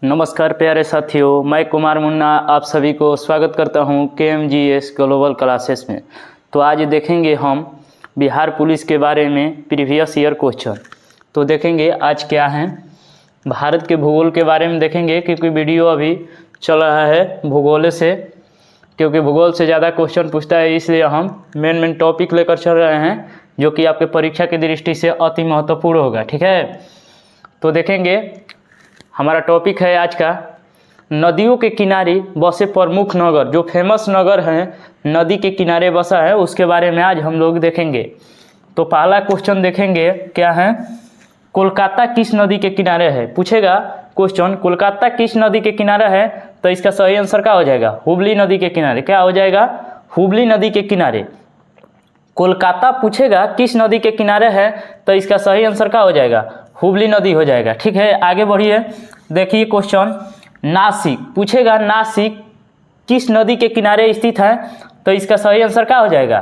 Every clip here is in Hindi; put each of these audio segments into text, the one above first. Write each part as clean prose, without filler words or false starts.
नमस्कार प्यारे साथियों, मैं कुमार मुन्ना आप सभी को स्वागत करता हूं KMGS ग्लोबल क्लासेस में। तो आज देखेंगे हम बिहार पुलिस के बारे में प्रीवियस ईयर क्वेश्चन। तो देखेंगे आज क्या है, भारत के भूगोल के बारे में देखेंगे, क्योंकि वीडियो अभी चल रहा है भूगोल से, क्योंकि भूगोल से ज़्यादा क्वेश्चन पूछता है, इसलिए हम मेन टॉपिक लेकर चल रहे हैं जो कि आपके परीक्षा की दृष्टि से अति महत्वपूर्ण होगा। ठीक है, तो देखेंगे हमारा टॉपिक है आज का नदियों के किनारे बसे प्रमुख नगर, जो फेमस नगर हैं नदी के किनारे बसा है, उसके बारे में आज हम लोग देखेंगे। तो पहला क्वेश्चन देखेंगे क्या है, कोलकाता किस नदी के किनारे है। पूछेगा क्वेश्चन कोलकाता किस नदी के किनारे है, तो इसका सही आंसर क्या हो जाएगा, हुबली नदी के किनारे। क्या हो जाएगा, हुबली नदी के किनारे। कोलकाता पूछेगा किस नदी के किनारे है, तो इसका सही आंसर क्या हो जाएगा, हुबली नदी हो जाएगा। ठीक है, आगे बढ़िए। देखिए क्वेश्चन नासिक पूछेगा नासिक किस नदी के किनारे स्थित है, तो इसका सही आंसर क्या हो जाएगा,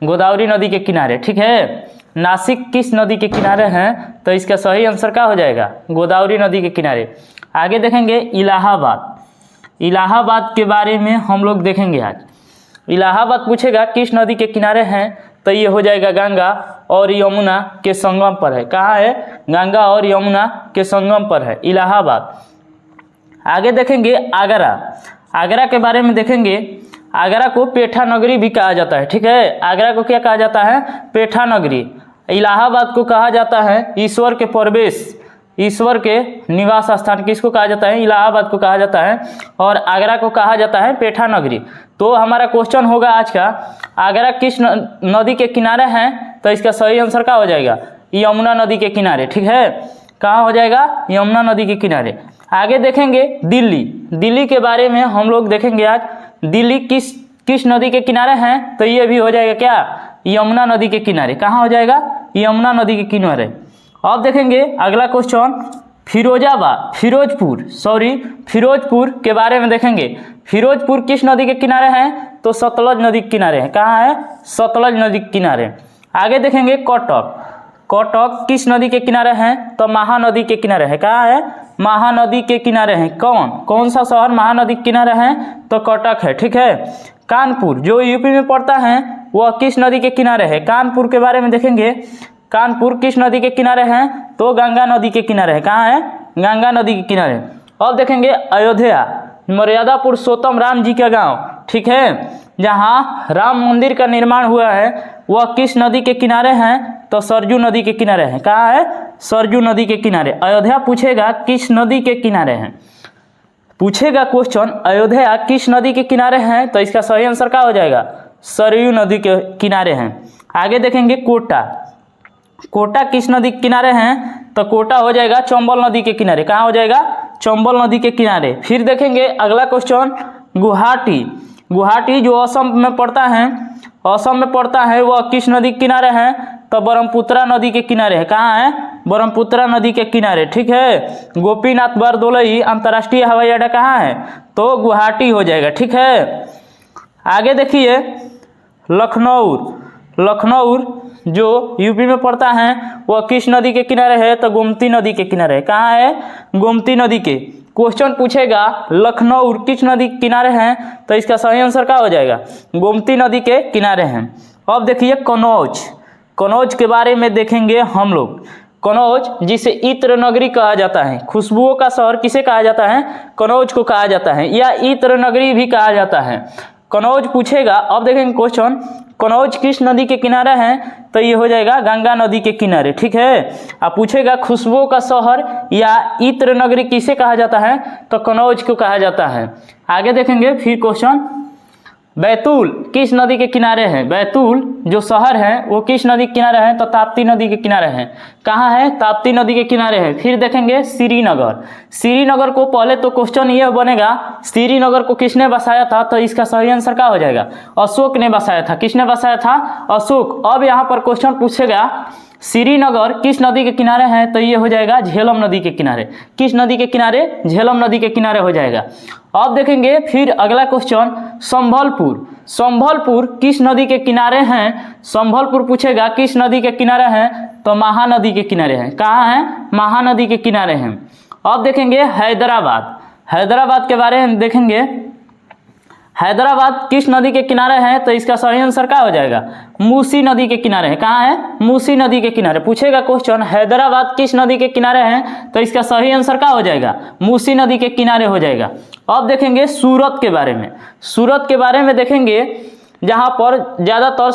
गोदावरी नदी के किनारे। ठीक है, नासिक किस नदी के किनारे हैं, तो इसका सही आंसर क्या हो जाएगा, गोदावरी नदी के किनारे। आगे देखेंगे इलाहाबाद। इलाहाबाद के बारे में हम लोग देखेंगे आज। इलाहाबाद पूछेगा किस नदी के किनारे हैं, तो ये हो जाएगा गंगा और यमुना के संगम पर है। कहाँ है, गंगा और यमुना के संगम पर है इलाहाबाद। आगे देखेंगे आगरा। आगरा के बारे में देखेंगे, आगरा को पेठा नगरी भी कहा जाता है। ठीक है, आगरा को क्या कहा जाता है, पेठा नगरी। इलाहाबाद को कहा जाता है ईश्वर के प्रवेश, ईश्वर के निवास स्थान किसको कहा जाता है, इलाहाबाद को कहा जाता है, और आगरा को कहा जाता है पेठा नगरी। तो हमारा क्वेश्चन होगा आज का, आगरा किस नदी के किनारे हैं, तो इसका सही आंसर क्या हो जाएगा, यमुना नदी के किनारे। ठीक है, कहाँ हो जाएगा, यमुना नदी के किनारे। आगे देखेंगे दिल्ली। दिल्ली के बारे में हम लोग देखेंगे आज, दिल्ली किस नदी के किनारे हैं, तो ये भी हो जाएगा क्या, यमुना नदी के किनारे। कहाँ हो जाएगा, यमुना नदी के किनारे। अब देखेंगे अगला क्वेश्चन फिरोजपुर के बारे में देखेंगे। फिरोजपुर किस नदी के किनारे हैं, तो सतलज नदी के किनारे है। कहाँ है, सतलज नदी के किनारे। आगे देखेंगे कटक किस नदी के किनारे हैं, तो महानदी के किनारे है। कहाँ है, महानदी के किनारे हैं। कौन सा शहर महानदी के किनारे हैं, तो कटक है। ठीक है, कानपुर जो यूपी में पड़ता है वह किस नदी के किनारे है। कानपुर के बारे में देखेंगे, कानपुर किस नदी के किनारे हैं, तो गंगा नदी के किनारे है। कहाँ है, गंगा नदी के किनारे। अब देखेंगे अयोध्या, मर्यादा पुरुषोत्तम राम जी का गांव। ठीक है, जहाँ राम मंदिर का निर्माण हुआ है वह किस नदी के किनारे हैं, तो सरजू नदी के किनारे हैं। कहाँ है, सरजू नदी के किनारे। अयोध्या पूछेगा किस नदी के किनारे हैं, पूछेगा क्वेश्चन अयोध्या किस नदी के किनारे हैं, तो इसका सही आंसर क्या हो जाएगा, सरयू नदी के किनारे हैं। आगे देखेंगे कोटा किस नदी के किनारे हैं, तो कोटा हो जाएगा चंबल नदी के किनारे। कहाँ हो जाएगा, चंबल नदी के किनारे। फिर देखेंगे अगला क्वेश्चन गुवाहाटी जो असम में पड़ता है, वह किस नदी के किनारे है, तो ब्रह्मपुत्रा नदी के किनारे है। कहाँ है, ब्रह्मपुत्रा नदी के किनारे। ठीक है, गोपीनाथ बरदोलई अंतर्राष्ट्रीय हवाई अड्डा कहाँ है, तो गुवाहाटी हो जाएगा। ठीक है, आगे देखिए लखनऊ जो यूपी में पड़ता है वह किस नदी के किनारे है, तो गोमती नदी के किनारे है। कहाँ है, गोमती नदी के। क्वेश्चन पूछेगा लखनऊ किस नदी के किनारे हैं, तो इसका सही आंसर क्या हो जाएगा, गोमती नदी के किनारे हैं। अब देखिए कनौज के बारे में देखेंगे हम लोग। कनौज जिसे इत्र नगरी कहा जाता है, खुशबुओं का शहर किसे कहा जाता है, कनौज को कहा जाता है, या इत्र नगरी भी कहा जाता है। कनौज पूछेगा, अब देखेंगे क्वेश्चन कनौज किस नदी के किनारे हैं, तो ये हो जाएगा गंगा नदी के किनारे। ठीक है, अब पूछेगा खुशबुओं का शहर या इत्र नगरी किसे कहा जाता है, तो कनौज को कहा जाता है। आगे देखेंगे फिर क्वेश्चन बैतूल किस नदी के किनारे हैं। बैतूल जो शहर है वो किस नदी के किनारे है, तो ताप्ती नदी के किनारे है। कहाँ है, ताप्ती नदी के किनारे है। फिर देखेंगे श्रीनगर को पहले तो क्वेश्चन ये बनेगा श्रीनगर को किसने बसाया था, तो इसका सही आंसर क्या हो जाएगा, अशोक ने बसाया था। किसने बसाया था, अशोक। अब यहाँ पर क्वेश्चन पूछेगा श्रीनगर किस नदी के किनारे है, तो ये हो जाएगा झेलम नदी के किनारे। किस नदी के किनारे, झेलम नदी के किनारे हो जाएगा। अब देखेंगे फिर अगला क्वेश्चन संभलपुर किस नदी के किनारे हैं। संभलपुर पूछेगा किस नदी के किनारे हैं, तो महानदी के किनारे हैं। कहाँ हैं, महानदी के किनारे हैं। अब देखेंगे हैदराबाद हैदराबाद के बारे में देखेंगे, हैदराबाद किस नदी के किनारे है? तो इसका सही आंसर क्या हो जाएगा? मूसी नदी के किनारे है। कहाँ है? मूसी नदी के किनारे। पूछेगा क्वेश्चन हैदराबाद किस नदी के किनारे है? तो इसका सही आंसर क्या हो जाएगा? मूसी नदी के किनारे हो जाएगा। अब देखेंगे सूरत के बारे में। सूरत के बारे में देखेंगे जहाँ पर ज़्यादातर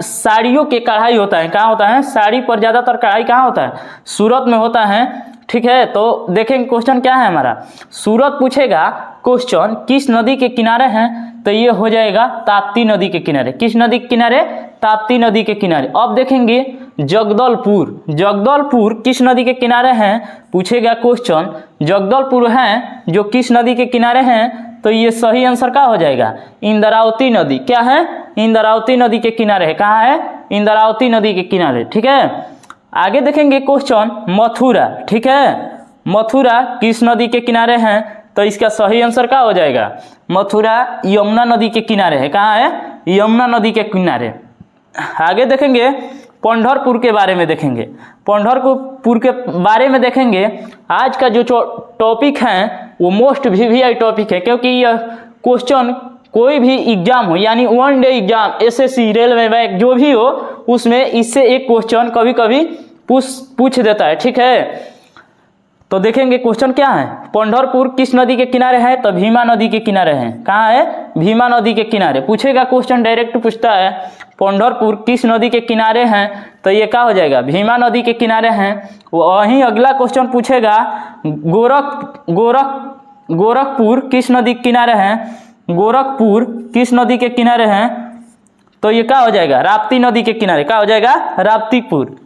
साड़ियों के कढ़ाई होता है। कहाँ होता है? साड़ी पर ज़्यादातर कढ़ाई कहाँ होता है? सूरत में होता है। ठीक है, तो देखेंगे क्वेश्चन क्या है हमारा। सूरत पूछेगा क्वेश्चन किस नदी के किनारे हैं? तो ये हो जाएगा ताप्ती नदी के किनारे। किस नदी के किनारे? ताप्ती नदी के किनारे। अब देखेंगे जगदलपुर। जगदलपुर किस नदी के किनारे हैं? पूछेगा क्वेश्चन जगदलपुर है जो किस नदी के किनारे हैं? तो ये सही आंसर क्या हो जाएगा? इंद्रावती नदी। क्या है? इंद्रावती नदी के किनारे है। कहाँ है? इंद्रावती नदी के किनारे। ठीक है, आगे देखेंगे क्वेश्चन मथुरा। ठीक है, मथुरा किस नदी के किनारे हैं? तो इसका सही आंसर क्या हो जाएगा? मथुरा यमुना नदी के किनारे है। कहाँ है? यमुना नदी के किनारे। आगे देखेंगे पंढरपुर के बारे में देखेंगे। पंढरपुर के बारे में देखेंगे। आज का जो टॉपिक है वो मोस्ट वीवीआई टॉपिक है, क्योंकि यह क्वेश्चन कोई भी एग्जाम हो, यानी one day exam, SSC, railway, bank, जो भी हो, उसमें इससे एक क्वेश्चन कभी कभी पूछ देता है। ठीक है, तो देखेंगे क्वेश्चन क्या है। पंढरपुर किस नदी के किनारे है? तो भीमा नदी के किनारे है। कहाँ है? भीमा नदी के किनारे। पूछेगा क्वेश्चन, डायरेक्ट पूछता है पंढरपुर किस नदी के किनारे हैं? तो ये क्या हो जाएगा? भीमा नदी के किनारे हैं। वहीं अगला क्वेश्चन पूछेगा गोरखपुर किस नदी के किनारे हैं? गोरखपुर किस नदी के किनारे हैं? तो ये क्या हो जाएगा? राप्ती नदी के किनारे। क्या हो जाएगा? राप्तीपुर।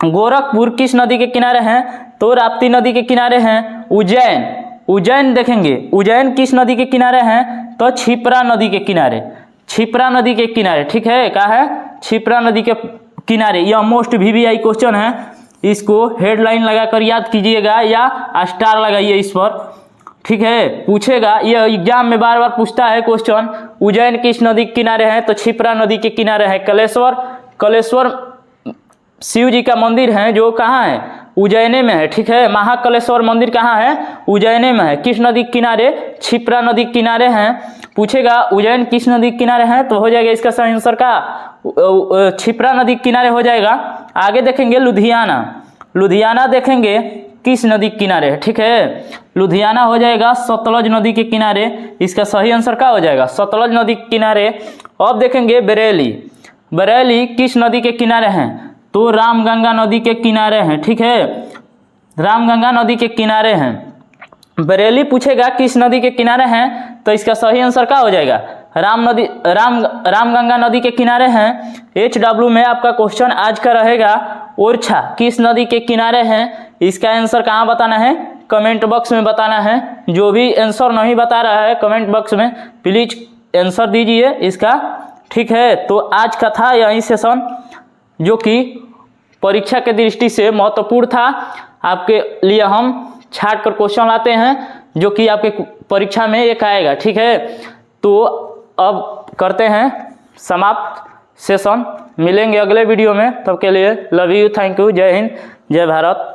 गोरखपुर किस नदी के किनारे हैं? तो राप्ती नदी के किनारे हैं। उज्जैन देखेंगे, उज्जैन किस नदी के किनारे हैं? तो क्षिप्रा नदी के किनारे। क्षिप्रा नदी के किनारे। ठीक है, क्या है? क्षिप्रा नदी के किनारे। यह मोस्ट वीवीआई क्वेश्चन है, इसको हेडलाइन लगाकर याद कीजिएगा या स्टार लगाइए इस पर। ठीक है, पूछेगा, यह एग्जाम में बार बार पूछता है क्वेश्चन। उज्जैन किस नदी के किनारे है? तो क्षिप्रा नदी के किनारे है। कलेश्वर शिव जी का मंदिर है जो कहाँ है? उज्जैन में है। ठीक है, महाकलेश्वर मंदिर कहाँ है? उज्जैन में है। किस नदी के किनारे? क्षिप्रा नदी के किनारे हैं। पूछेगा उज्जैन किस नदी के किनारे हैं? तो हो जाएगा इसका सही आंसर का क्षिप्रा नदी के किनारे हो जाएगा। आगे देखेंगे लुधियाना देखेंगे किस नदी के किनारे है। ठीक है, लुधियाना हो जाएगा सतलज नदी के किनारे। इसका सही आंसर क्या हो जाएगा? सतलज नदी के किनारे। अब देखेंगे बरेली किस नदी के किनारे हैं? तो रामगंगा नदी के किनारे हैं। ठीक है, रामगंगा नदी के किनारे हैं। बरेली पूछेगा किस नदी के किनारे हैं? तो इसका सही आंसर क्या हो जाएगा? रामगंगा नदी के किनारे हैं। HW में आपका क्वेश्चन आज का रहेगा ओरछा किस नदी के किनारे हैं? इसका आंसर कहाँ बताना है? कमेंट बॉक्स में बताना है। जो भी आंसर नहीं बता रहा है कमेंट बॉक्स में प्लीज आंसर दीजिए इसका। ठीक है, तो आज का था यही सेशन जो कि परीक्षा के दृष्टि से महत्वपूर्ण था। आपके लिए हम छाट कर क्वेश्चन लाते हैं जो कि आपके परीक्षा में एक आएगा। ठीक है, तो अब करते हैं समाप्त सेशन। मिलेंगे अगले वीडियो में, तब के लिए लव यू, थैंक यू, जय हिंद, जय भारत।